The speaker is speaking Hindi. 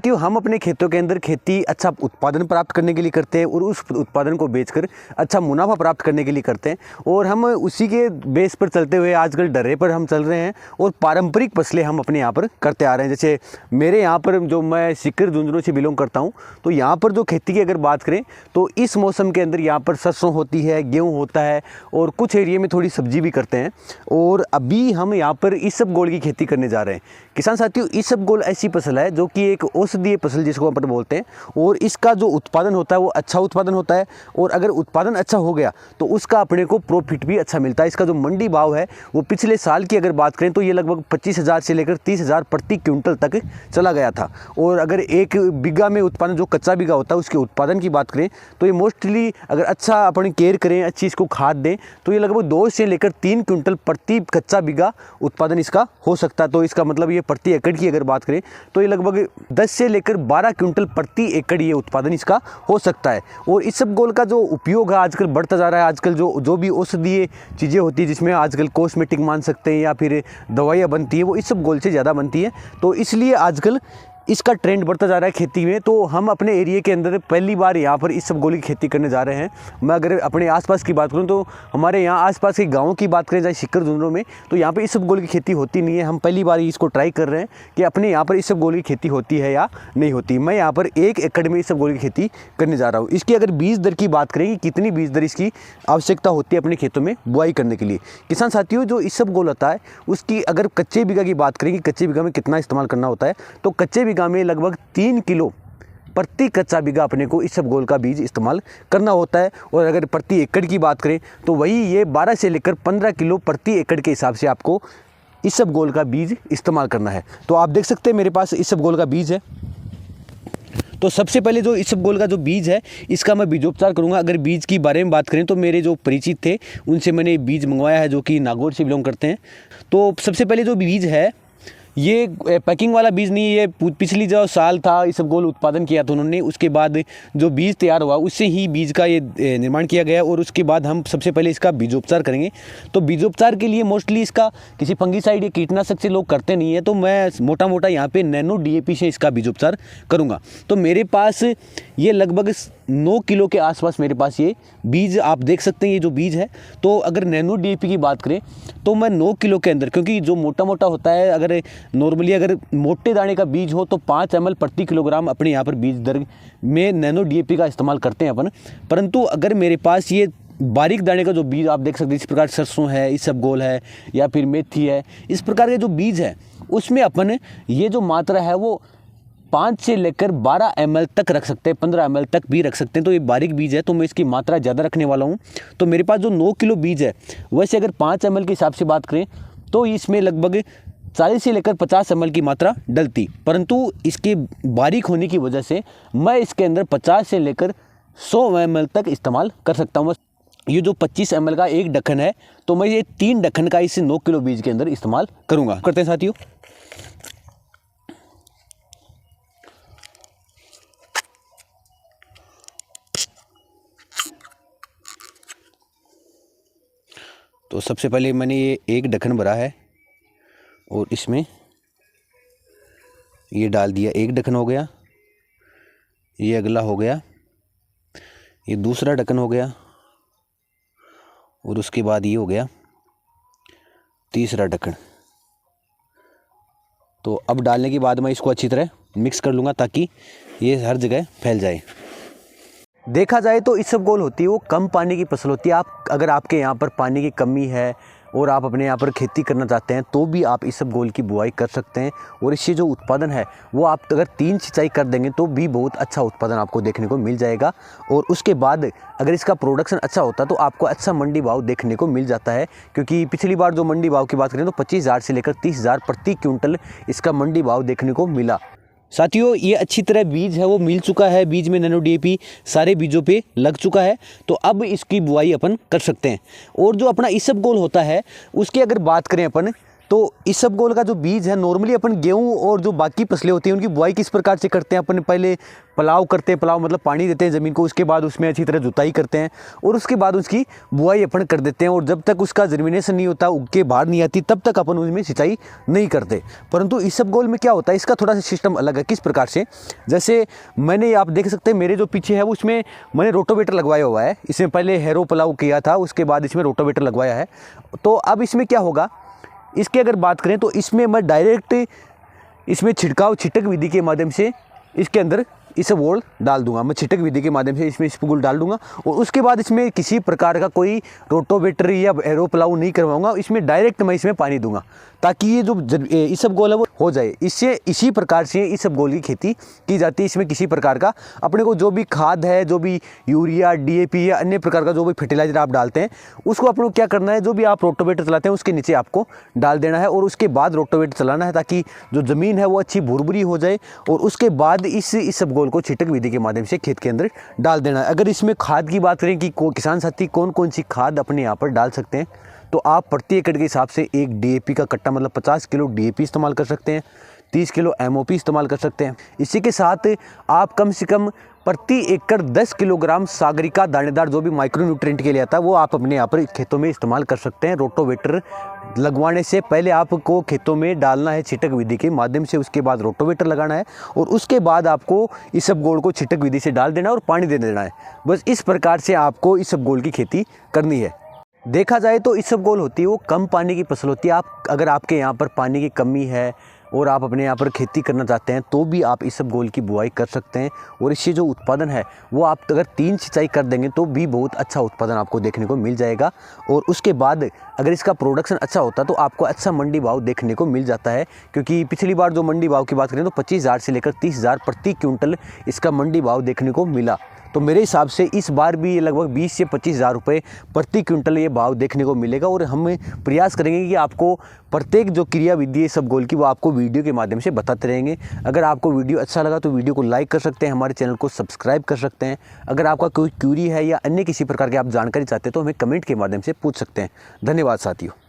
साथियों, हम अपने खेतों के अंदर खेती अच्छा उत्पादन प्राप्त करने के लिए करते हैं और उस उत्पादन को बेचकर अच्छा मुनाफा प्राप्त करने के लिए करते हैं और हम उसी के बेस पर चलते हुए आजकल डर्रे पर हम चल रहे हैं और पारंपरिक फसलें हम अपने यहाँ पर करते आ रहे हैं। जैसे मेरे यहाँ पर जो मैं सीकर झुंझुनू से बिलोंग करता हूँ, तो यहाँ पर जो खेती की अगर बात करें तो इस मौसम के अंदर यहाँ पर सरसों होती है, गेहूँ होता है और कुछ एरिया में थोड़ी सब्जी भी करते हैं। और अभी हम यहाँ पर इसबगोल की खेती करने जा रहे हैं। किसान साथियों, इसबगोल ऐसी फसल है जो कि एक औषधीय फसल जिसको अपन बोलते हैं और इसका जो उत्पादन होता है वो अच्छा उत्पादन होता है और अगर उत्पादन अच्छा हो गया तो उसका अपने को प्रॉफिट भी अच्छा मिलता है। इसका जो मंडी भाव है वो पिछले साल की अगर बात करें तो ये लगभग 25,000 से लेकर 30,000 प्रति क्विंटल तक चला गया था। और अगर एक बीघा में उत्पादन जो कच्चा बीघा होता है उसके उत्पादन की बात करें तो ये मोस्टली अगर अच्छा अपन केयर करें, अच्छी इसको खाद दें तो ये लगभग 2 से लेकर 3 क्विंटल प्रति कच्चा बीघा उत्पादन इसका हो सकता है। तो इसका मतलब ये प्रति एकड़ की अगर बात करें तो ये लगभग 10 से लेकर 12 क्विंटल प्रति एकड़ ये उत्पादन इसका हो सकता है। और इसबगोल का जो उपयोग है आजकल बढ़ता जा रहा है। आजकल जो भी औषधीय चीज़ें होती है जिसमें आजकल कॉस्मेटिक मान सकते हैं या फिर दवाइयाँ बनती है वो इसबगोल से ज़्यादा बनती है, तो इसलिए आजकल इसका ट्रेंड बढ़ता जा रहा है खेती में। तो हम अपने एरिया के अंदर पहली बार यहाँ पर इसबगोल की खेती करने जा रहे हैं। मैं अगर अपने आसपास की बात करूँ तो हमारे यहाँ आसपास के गाँव की बात करें, जैसे सीकर झुंझुनू में, तो यहाँ पे इसबगोल की खेती होती नहीं है। हम पहली बार इसको ट्राई कर रहे हैं कि अपने यहाँ पर इसबगोल की खेती होती है या नहीं होती। मैं यहाँ पर 1 एकड़ में इसबगोल की खेती करने जा रहा हूँ। इसकी अगर बीज दर की बात करें कि कितनी बीज दर इसकी आवश्यकता होती है अपने खेतों में बुआई करने के लिए, किसान साथियों जो इसबगोल होता है उसकी अगर कच्चे बीघा की बात करें कि कच्चे बीघा में कितना इस्तेमाल करना होता है, तो कच्चे बीघा में लगभग 3 किलो प्रति कच्चा बीघा अपने को इसबगोल का बीज इस्तेमाल करना होता है। और अगर प्रति एकड़ की बात करें तो वही ये 12 से लेकर 15 किलो प्रति एकड़ के हिसाब से आपको इसबगोल का बीज इस्तेमाल करना है। तो आप देख सकते हैं मेरे पास इसबगोल का बीज है। तो सबसे पहले जो इसबगोल का जो बीज है इसका मैं बीजोपचार करूंगा। अगर बीज की बारे में बात करें तो मेरे जो परिचित थे उनसे मैंने बीज मंगवाया है जो कि नागौर से बिलोंग करते हैं। तो सबसे पहले जो बीज है ये पैकिंग वाला बीज नहीं, ये पिछली जो साल था इसबगोल उत्पादन किया था उन्होंने, उसके बाद जो बीज तैयार हुआ उससे ही बीज का ये निर्माण किया गया। और उसके बाद हम सबसे पहले इसका बीजोपचार करेंगे। तो बीजोपचार के लिए मोस्टली इसका किसी फंगीसाइड या कीटनाशक से लोग करते नहीं है, तो मैं मोटा मोटा यहाँ पे नैनो DAP से इसका बीजोपचार करूँगा। तो मेरे पास ये लगभग 9 किलो के आसपास मेरे पास ये बीज आप देख सकते हैं, ये जो बीज है। तो अगर नैनो DAP की बात करें तो मैं 9 किलो के अंदर, क्योंकि जो मोटा मोटा होता है, अगर नॉर्मली अगर मोटे दाने का बीज हो तो 5 ml प्रति किलोग्राम अपने यहाँ पर बीज दर में नैनो DAP का इस्तेमाल करते हैं अपन। परंतु अगर मेरे पास ये बारीक दाने का जो बीज आप देख सकते हैं, इस प्रकार सरसों है, इसबगोल है या फिर मेथी है, इस प्रकार के जो बीज है उसमें अपन ये जो मात्रा है वो 5 से लेकर 12 ml तक रख सकते हैं, 15 ml तक भी रख सकते हैं। तो ये बारीक बीज है तो मैं इसकी मात्रा ज़्यादा रखने वाला हूँ। तो मेरे पास जो 9 किलो बीज है वैसे अगर 5 ml के हिसाब से बात करें तो इसमें लगभग 40 से लेकर 50 ml की मात्रा डलती, परंतु इसके बारीक होने की वजह से मैं इसके अंदर 50 से लेकर 100 ml तक इस्तेमाल कर सकता हूँ। ये जो 25 ml का एक ढक्कन है तो मैं ये 3 ढक्कन का इस 9 किलो बीज के अंदर इस्तेमाल करूँगा। करते हैं साथियों। तो सबसे पहले मैंने ये एक ढक्कन भरा है और इसमें ये डाल दिया, एक ढक्कन हो गया, ये अगला हो गया, ये दूसरा ढक्कन हो गया और उसके बाद ये हो गया तीसरा ढक्कन। तो अब डालने के बाद मैं इसको अच्छी तरह मिक्स कर लूँगा ताकि ये हर जगह फैल जाए। देखा जाए तो इसबगोल होती है वो कम पानी की फसल होती है। अगर आपके यहाँ पर पानी की कमी है और आप अपने यहाँ पर खेती करना चाहते हैं तो भी आप इसबगोल की बुआई कर सकते हैं। और इससे जो उत्पादन है वो आप अगर 3 सिंचाई कर देंगे तो भी बहुत अच्छा उत्पादन आपको देखने को मिल जाएगा। और उसके बाद अगर इसका प्रोडक्शन अच्छा होता तो आपको अच्छा मंडी भाव देखने को मिल जाता है, क्योंकि पिछली बार जो मंडी भाव की बात करें तो 25,000 से लेकर 30,000 प्रति क्विंटल इसका मंडी भाव देखने को मिला। साथियों ये अच्छी तरह बीज है वो मिल चुका है, बीज में नैनो DAP सारे बीजों पे लग चुका है। तो अब इसकी बुआई अपन कर सकते हैं। और जो अपना इसबगोल होता है उसकी अगर बात करें अपन तो इसबगोल का जो बीज है, नॉर्मली अपन गेहूं और जो बाकी फसलें होती हैं उनकी बुआई किस प्रकार से करते हैं, अपन पहले पलाव करते हैं, पलाव मतलब पानी देते हैं ज़मीन को, उसके बाद उसमें अच्छी तरह जुताई करते हैं और उसके बाद उसकी बुआई अपन कर देते हैं, और जब तक उसका जर्मिनेशन नहीं होता, उग के बाहर नहीं आती, तब तक अपन उसमें सिंचाई नहीं करते। परंतु इसबगोल में क्या होता है, इसका थोड़ा सा सिस्टम अलग है। किस प्रकार से, जैसे मैंने, आप देख सकते हैं मेरे जो पीछे है वो, उसमें मैंने रोटोवेटर लगवाया हुआ है। इसमें पहले हैरो पलाव किया था, उसके बाद इसमें रोटोवेटर लगवाया है। तो अब इसमें क्या होगा, इसकी अगर बात करें तो इसमें मैं डायरेक्ट इसमें छिटक विधि के माध्यम से इसके अंदर इसबगोल डाल दूंगा। मैं छिटक विधि के माध्यम से इसमें इसबगोल डाल दूंगा और उसके बाद इसमें किसी प्रकार का कोई रोटोवेटर या एरो प्लाऊ नहीं करवाऊंगा। इसमें डायरेक्ट मैं इसमें पानी दूंगा ताकि ये जो इसबगोल है वो हो जाए। इससे इसी प्रकार से इसबगोल की खेती की जाती है। इसमें किसी प्रकार का अपने को जो भी खाद है, जो भी यूरिया, DAP या अन्य प्रकार का जो भी फर्टिलाइजर आप डालते हैं, उसको अपने को क्या करना है, जो भी आप रोटोवेटर चलाते हैं उसके नीचे आपको डाल देना है और उसके बाद रोटोवेटर चलाना है ताकि जो ज़मीन है वो अच्छी भुरभुरी हो जाए। और उसके बाद इस इसबगोल को छिटक विधि के माध्यम से खेत के अंदर डाल देना है। अगर इसमें खाद की बात करें कि किसान साथी कौन कौन सी खाद अपने यहाँ पर डाल सकते हैं, तो आप प्रति एकड़ के हिसाब से एक DAP का कट्टा मतलब 50 किलो DAP इस्तेमाल कर सकते हैं, 30 किलो MOP इस्तेमाल कर सकते हैं। इसी के साथ आप कम से कम प्रति एकड़ 10 किलोग्राम सागरिका दानेदार जो भी माइक्रो न्यूट्रिएंट के लिए आता है वो आप अपने यहाँ पर खेतों में इस्तेमाल कर सकते हैं। रोटोवेटर लगवाने से पहले आपको खेतों में डालना है छिटक विधि के माध्यम से, उसके बाद रोटोवेटर लगाना है और उसके बाद आपको इसबगोल को छिटक विधि से डाल देना है और पानी दे देना है। बस इस प्रकार से आपको इसबगोल की खेती करनी है। देखा जाए तो इसबगोल होती है वो कम पानी की फसल होती है। अगर आपके यहाँ पर पानी की कमी है और आप अपने यहाँ पर खेती करना चाहते हैं तो भी आप इसबगोल की बुआई कर सकते हैं और इससे जो उत्पादन है वो आप अगर 3 सिंचाई कर देंगे तो भी बहुत अच्छा उत्पादन आपको देखने को मिल जाएगा। और उसके बाद अगर इसका प्रोडक्शन अच्छा होता तो आपको अच्छा मंडी भाव देखने को मिल जाता है, क्योंकि पिछली बार जो मंडी भाव की बात करें तो 25,000 से लेकर 30,000 प्रति क्विंटल इसका मंडी भाव देखने को मिला। तो मेरे हिसाब से इस बार भी ये लगभग 20 से 25,000 रुपये प्रति क्विंटल ये भाव देखने को मिलेगा। और हम प्रयास करेंगे कि आपको प्रत्येक जो क्रिया विधि है इसबगोल की वो आपको वीडियो के माध्यम से बताते रहेंगे। अगर आपको वीडियो अच्छा लगा तो वीडियो को लाइक कर सकते हैं, हमारे चैनल को सब्सक्राइब कर सकते हैं। अगर आपका कोई क्यूरी है या अन्य किसी प्रकार की आप जानकारी चाहते हैं तो हमें कमेंट के माध्यम से पूछ सकते हैं। धन्यवाद साथियों।